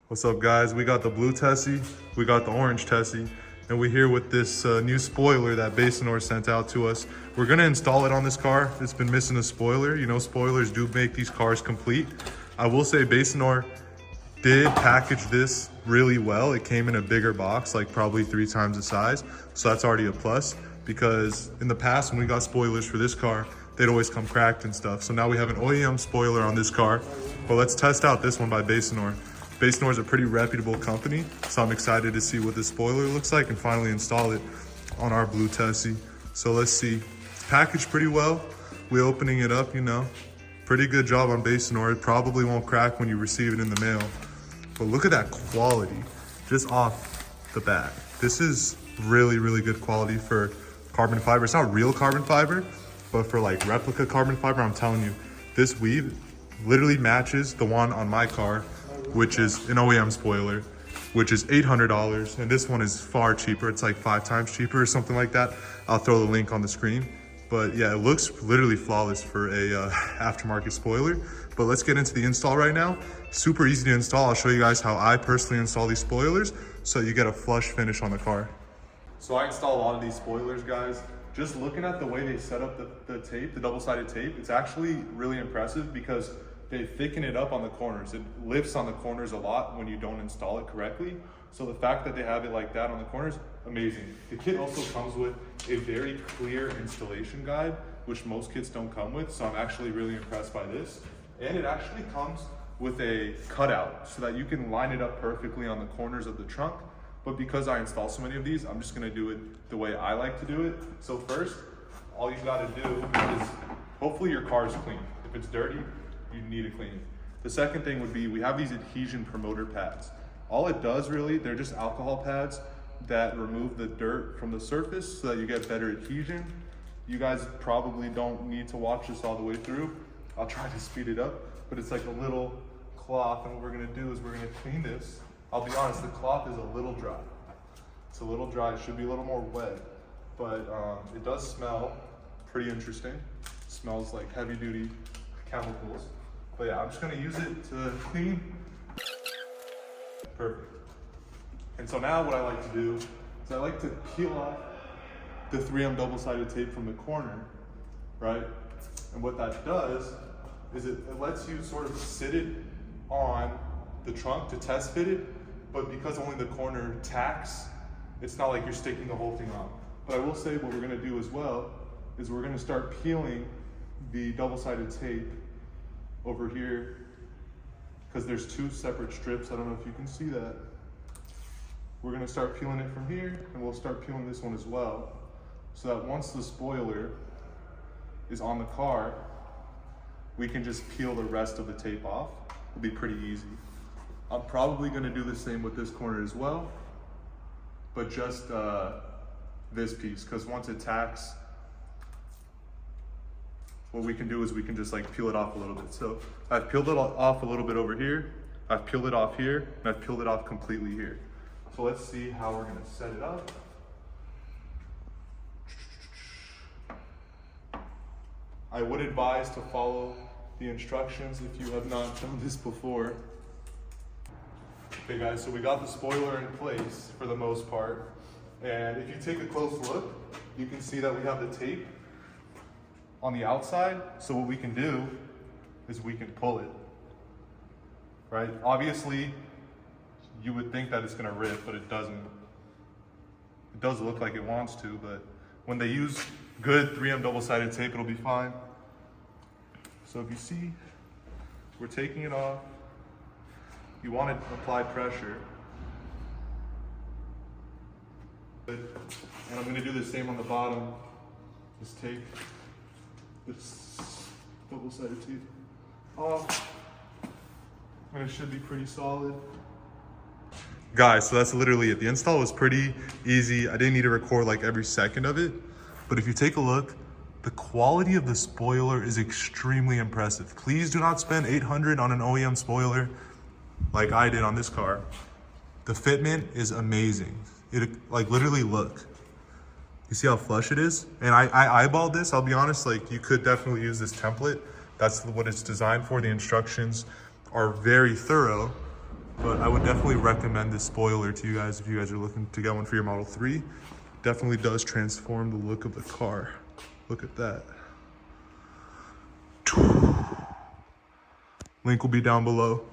What's up, guys? We got the blue Tessie, we got the orange Tessie, and we're here with this new spoiler that Basenor sent out to us. We're gonna install it on this car. It's been missing a spoiler. You know, spoilers do make these cars complete. I will say Basenor did package this really well. It came in a bigger box, like probably 3 times the size. So that's already a plus, because in the past when we got spoilers for this car, they'd always come cracked and stuff. So now we have an OEM spoiler on this car, but let's test out this one by Basenor. Basenor is a pretty reputable company, so I'm excited to see what this spoiler looks like and finally install it on our blue Tessie. So let's see. It's packaged pretty well. We're opening it up, you know. Pretty good job on Basenor. It probably won't crack when you receive it in the mail. But look at that quality, just off the bat. This is really, really good quality for carbon fiber. It's not real carbon fiber, but for like replica carbon fiber, I'm telling you, this weave literally matches the one on my car, which is an OEM spoiler, which is $800. And this one is far cheaper. It's like 5 times cheaper or something like that. I'll throw the link on the screen. But yeah, it looks literally flawless for a aftermarket spoiler. But let's get into the install right now. Super easy to install. I'll show you guys how I personally install these spoilers so you get a flush finish on the car. So I install a lot of these spoilers, guys. Just looking at the way they set up the tape, the double-sided tape, it's actually really impressive because they thicken it up on the corners. It lifts on the corners a lot when you don't install it correctly. So the fact that they have it like that on the corners, amazing. The kit also comes with a very clear installation guide, which most kits don't come with. So I'm actually really impressed by this. And it actually comes with a cutout so that you can line it up perfectly on the corners of the trunk. But because I install so many of these, I'm just gonna do it the way I like to do it. So first, all you gotta do is, hopefully your car is clean. If it's dirty, you need to clean it. The second thing would be, we have these adhesion promoter pads. All it does really, they're just alcohol pads that remove the dirt from the surface so that you get better adhesion. You guys probably don't need to watch this all the way through. I'll try to speed it up, but it's like a little cloth, and what we're gonna do is we're gonna clean this. I'll be honest, the cloth is a little dry. It's a little dry, it should be a little more wet, but it does smell pretty interesting. It smells like heavy duty chemicals. But yeah, I'm just gonna use it to clean. Perfect. And so now what I like to do is I like to peel off the 3M double-sided tape from the corner, right? And what that does is it lets you sort of sit it on the trunk to test fit it, but because only the corner tacks, it's not like you're sticking the whole thing on. But I will say what we're gonna do as well is we're gonna start peeling the double-sided tape over here, because there's 2 separate strips. I don't know if you can see that. We're gonna start peeling it from here, and we'll start peeling this one as well, so that once the spoiler is on the car, we can just peel the rest of the tape off. It'll be pretty easy. I'm probably gonna do the same with this corner as well, but just this piece, because once it tacks, what we can do is we can just like peel it off a little bit. So I've peeled it off a little bit over here, I've peeled it off here, and I've peeled it off completely here. So let's see how we're gonna set it up. I would advise to follow the instructions if you have not done this before. Okay guys, so we got the spoiler in place for the most part. And if you take a close look, you can see that we have the tape on the outside. So what we can do is we can pull it, right? Obviously, you would think that it's gonna rip, but it doesn't. It does look like it wants to, but when they use good 3M double-sided tape, it'll be fine. So if you see, we're taking it off. You want to apply pressure. And I'm gonna do the same on the bottom. Just take this double-sided tape off, and it should be pretty solid. Guys, so that's literally it. The install was pretty easy. I didn't need to record like every second of it, but if you take a look, the quality of the spoiler is extremely impressive. Please do not spend $800 on an OEM spoiler like I did on this car. The fitment is amazing. It like literally look. You see how flush it is? And I eyeballed this, I'll be honest, like you could definitely use this template. That's what it's designed for. The instructions are very thorough. But I would definitely recommend this spoiler to you guys if you guys are looking to get one for your Model 3. Definitely does transform the look of the car. Look at that. Link will be down below.